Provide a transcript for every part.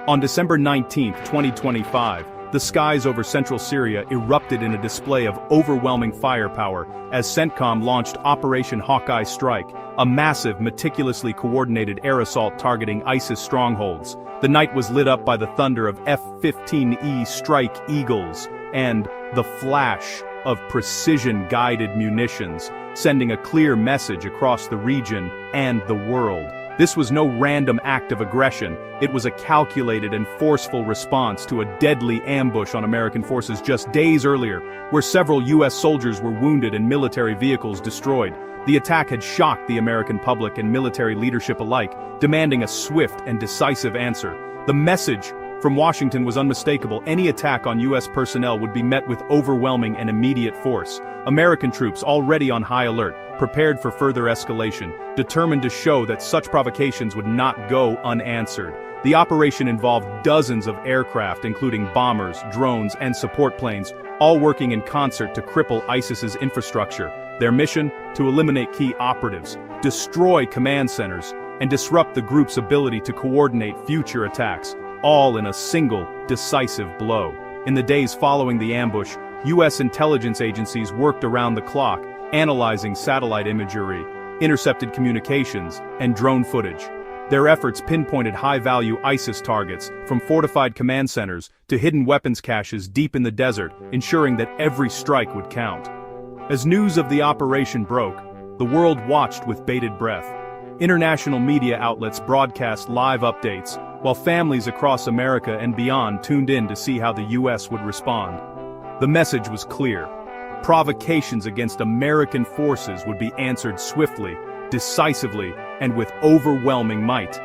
On December 19, 2025, the skies over central Syria erupted in a display of overwhelming firepower as CENTCOM launched Operation Hawkeye Strike, a massive, meticulously coordinated air assault targeting ISIS strongholds. The night was lit up by the thunder of F-15E Strike Eagles and the flash of precision-guided munitions, sending a clear message across the region and the world. This was no random act of aggression, it was a calculated and forceful response to a deadly ambush on American forces just days earlier, where several U.S. soldiers were wounded and military vehicles destroyed. The attack had shocked the American public and military leadership alike, demanding a swift and decisive answer. The message from Washington was unmistakable: any attack on U.S. personnel would be met with overwhelming and immediate force. American troops, already on high alert, prepared for further escalation, determined to show that such provocations would not go unanswered. The operation involved dozens of aircraft, including bombers, drones, and support planes, all working in concert to cripple ISIS's infrastructure. Their mission? To eliminate key operatives, destroy command centers, and disrupt the group's ability to coordinate future attacks, all in a single, decisive blow. In the days following the ambush, U.S. intelligence agencies worked around the clock, analyzing satellite imagery, intercepted communications, and drone footage. Their efforts pinpointed high-value ISIS targets, from fortified command centers to hidden weapons caches deep in the desert, ensuring that every strike would count. As news of the operation broke, the world watched with bated breath. International media outlets broadcast live updates, while families across America and beyond tuned in to see how the U.S. would respond. The message was clear. Provocations against American forces would be answered swiftly, decisively, and with overwhelming might.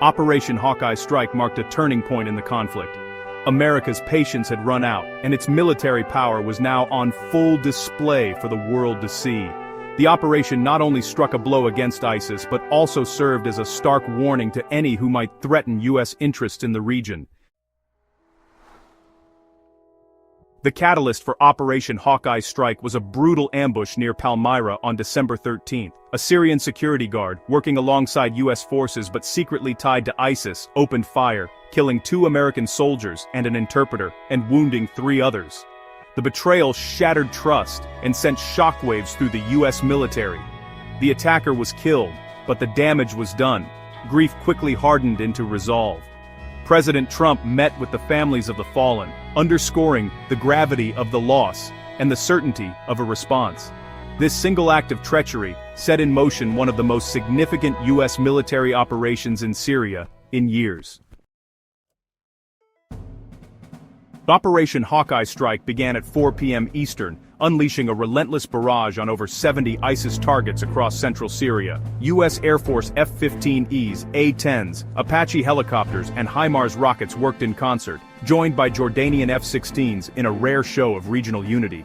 Operation Hawkeye Strike marked a turning point in the conflict. America's patience had run out, and its military power was now on full display for the world to see. The operation not only struck a blow against ISIS, but also served as a stark warning to any who might threaten U.S. interests in the region. The catalyst for Operation Hawkeye Strike was a brutal ambush near Palmyra on December 13th. A Syrian security guard, working alongside U.S. forces but secretly tied to ISIS, opened fire, killing 2 American soldiers and an interpreter, and wounding 3 others. The betrayal shattered trust and sent shockwaves through the U.S. military. The attacker was killed, but the damage was done. Grief quickly hardened into resolve. President Trump met with the families of the fallen, underscoring the gravity of the loss and the certainty of a response. This single act of treachery set in motion one of the most significant U.S. military operations in Syria in years. Operation Hawkeye Strike began at 4 p.m. Eastern, unleashing a relentless barrage on over 70 ISIS targets across central Syria. U.S. Air Force F-15Es, A-10s, Apache helicopters, and HIMARS rockets worked in concert, joined by Jordanian F-16s in a rare show of regional unity.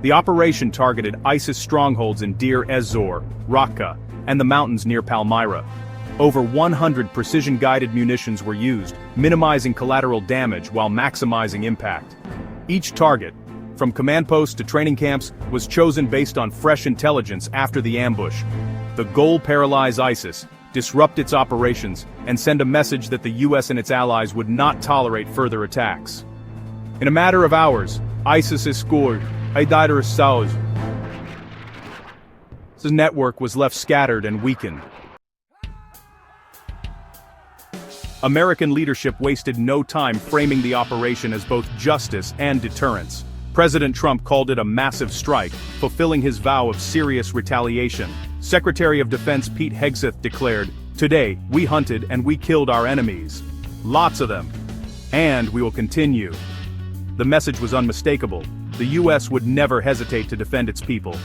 The operation targeted ISIS strongholds in Deir ez-Zor, Raqqa, and the mountains near Palmyra. Over 100 precision-guided munitions were used, minimizing collateral damage while maximizing impact. Each target, from command posts to training camps, was chosen based on fresh intelligence after the ambush. The goal: paralyze ISIS, disrupt its operations, and send a message that the U.S. and its allies would not tolerate further attacks. In a matter of hours, ISIS is scored. His network was left scattered and weakened. American leadership wasted no time framing the operation as both justice and deterrence. President Trump called it a massive strike, fulfilling his vow of serious retaliation. Secretary of Defense Pete Hegseth declared, "Today, we hunted and we killed our enemies. Lots of them. And we will continue." The message was unmistakable. The U.S. would never hesitate to defend its people.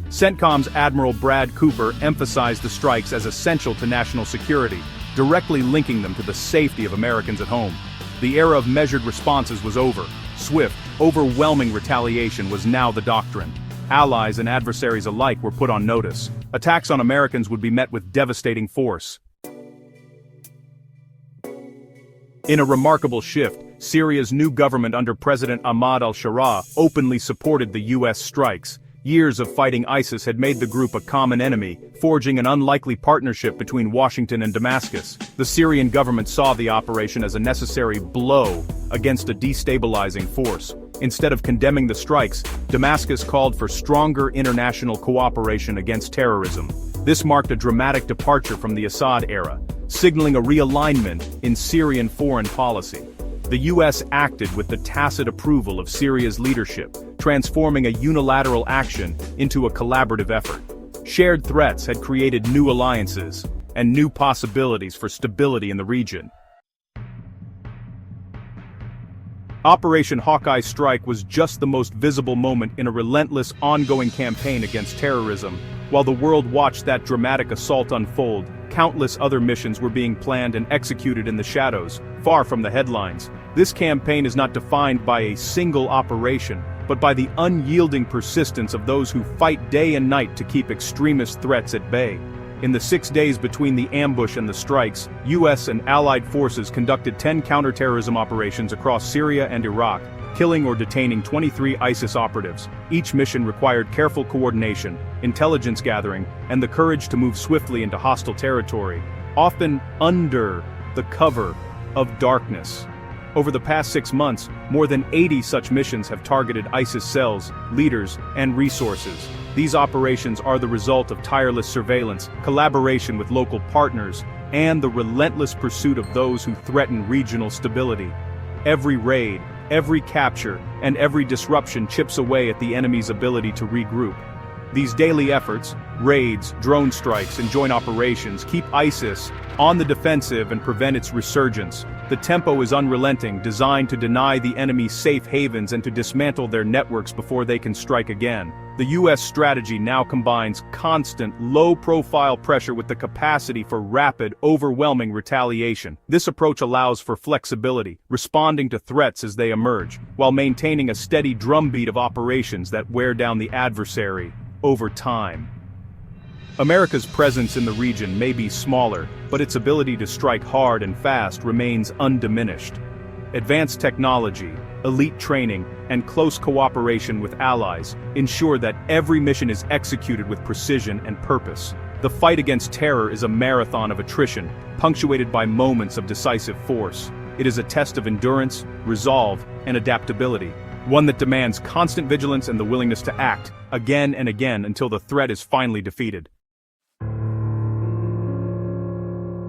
CENTCOM's Admiral Brad Cooper emphasized the strikes as essential to national security, directly linking them to the safety of Americans at home. The era of measured responses was over. Swift, overwhelming retaliation was now the doctrine. Allies and adversaries alike were put on notice. Attacks on Americans would be met with devastating force. In a remarkable shift, Syria's new government under President Ahmad al-Sharaa openly supported the U.S. strikes. Years of fighting ISIS had made the group a common enemy, forging an unlikely partnership between Washington and Damascus. The Syrian government saw the operation as a necessary blow against a destabilizing force. Instead of condemning the strikes, Damascus called for stronger international cooperation against terrorism. This marked a dramatic departure from the Assad era, signaling a realignment in Syrian foreign policy. The U.S. acted with the tacit approval of Syria's leadership, transforming a unilateral action into a collaborative effort. Shared threats had created new alliances and new possibilities for stability in the region. Operation Hawkeye Strike was just the most visible moment in a relentless, ongoing campaign against terrorism. While the world watched that dramatic assault unfold, countless other missions were being planned and executed in the shadows, far from the headlines. This campaign is not defined by a single operation, but by the unyielding persistence of those who fight day and night to keep extremist threats at bay. In the 6 days between the ambush and the strikes, U.S. and allied forces conducted 10 counterterrorism operations across Syria and Iraq, killing or detaining 23 ISIS operatives. Each mission required careful coordination, intelligence gathering, and the courage to move swiftly into hostile territory, often under the cover of darkness. Over the past 6 months, more than 80 such missions have targeted ISIS cells, leaders, and resources. These operations are the result of tireless surveillance, collaboration with local partners, and the relentless pursuit of those who threaten regional stability. Every raid, every capture, and every disruption chips away at the enemy's ability to regroup. These daily efforts, raids, drone strikes, and joint operations keep ISIS on the defensive and prevent its resurgence. The tempo is unrelenting, designed to deny the enemy safe havens and to dismantle their networks before they can strike again. The U.S. strategy now combines constant, low-profile pressure with the capacity for rapid, overwhelming retaliation. This approach allows for flexibility, responding to threats as they emerge, while maintaining a steady drumbeat of operations that wear down the adversary over time. America's presence in the region may be smaller, but its ability to strike hard and fast remains undiminished. Advanced technology, elite training, and close cooperation with allies ensure that every mission is executed with precision and purpose. The fight against terror is a marathon of attrition, punctuated by moments of decisive force. It is a test of endurance, resolve, and adaptability, one that demands constant vigilance and the willingness to act, again and again until the threat is finally defeated.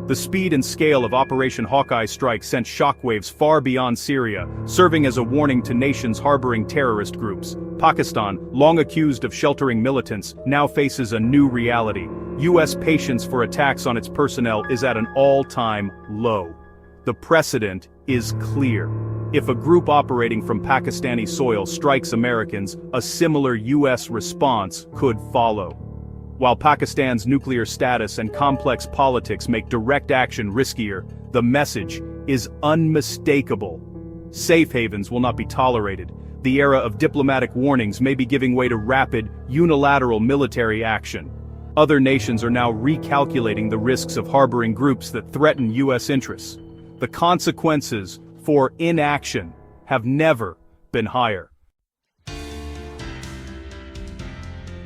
The speed and scale of Operation Hawkeye Strike sent shockwaves far beyond Syria, serving as a warning to nations harboring terrorist groups. Pakistan, long accused of sheltering militants, now faces a new reality. U.S. patience for attacks on its personnel is at an all-time low. The precedent is clear. If a group operating from Pakistani soil strikes Americans, a similar U.S. response could follow. While Pakistan's nuclear status and complex politics make direct action riskier, the message is unmistakable. Safe havens will not be tolerated. The era of diplomatic warnings may be giving way to rapid, unilateral military action. Other nations are now recalculating the risks of harboring groups that threaten U.S. interests. The consequences for inaction have never been higher.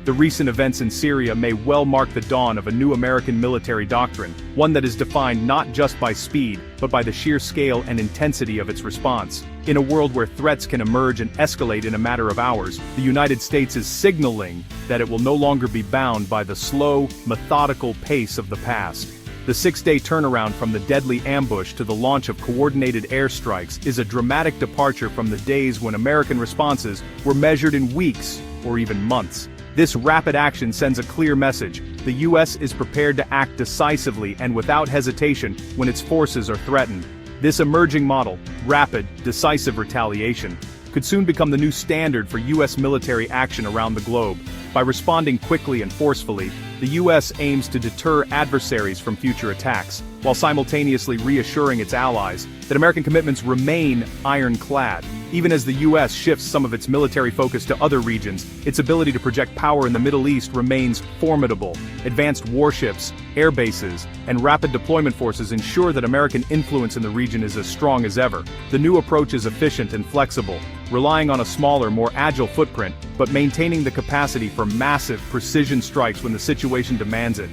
The recent events in Syria may well mark the dawn of a new American military doctrine, one that is defined not just by speed, but by the sheer scale and intensity of its response. In a world where threats can emerge and escalate in a matter of hours, the United States is signaling that it will no longer be bound by the slow, methodical pace of the past. The 6-day turnaround from the deadly ambush to the launch of coordinated airstrikes is a dramatic departure from the days when American responses were measured in weeks or even months. This rapid action sends a clear message. The U.S. is prepared to act decisively and without hesitation when its forces are threatened. This emerging model, rapid, decisive retaliation, could soon become the new standard for U.S. military action around the globe. By responding quickly and forcefully, The U.S. aims to deter adversaries from future attacks, while simultaneously reassuring its allies that American commitments remain ironclad. Even as the U.S. shifts some of its military focus to other regions, its ability to project power in the Middle East remains formidable. Advanced warships, air bases, and rapid deployment forces ensure that American influence in the region is as strong as ever. The new approach is efficient and flexible, relying on a smaller, more agile footprint, but maintaining the capacity for massive, precision strikes when the situation demands it.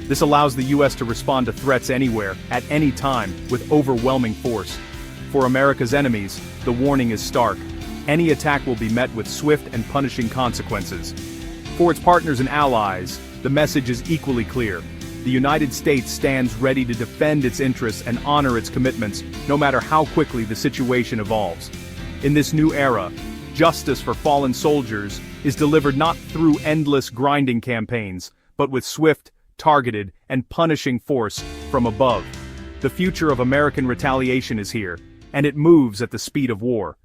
This allows the U.S. to respond to threats anywhere, at any time, with overwhelming force. For America's enemies, the warning is stark. Any attack will be met with swift and punishing consequences. For its partners and allies, the message is equally clear. The United States stands ready to defend its interests and honor its commitments, no matter how quickly the situation evolves. In this new era, justice for fallen soldiers is delivered not through endless grinding campaigns, but with swift, targeted, and punishing force from above. The future of American retaliation is here, and it moves at the speed of war.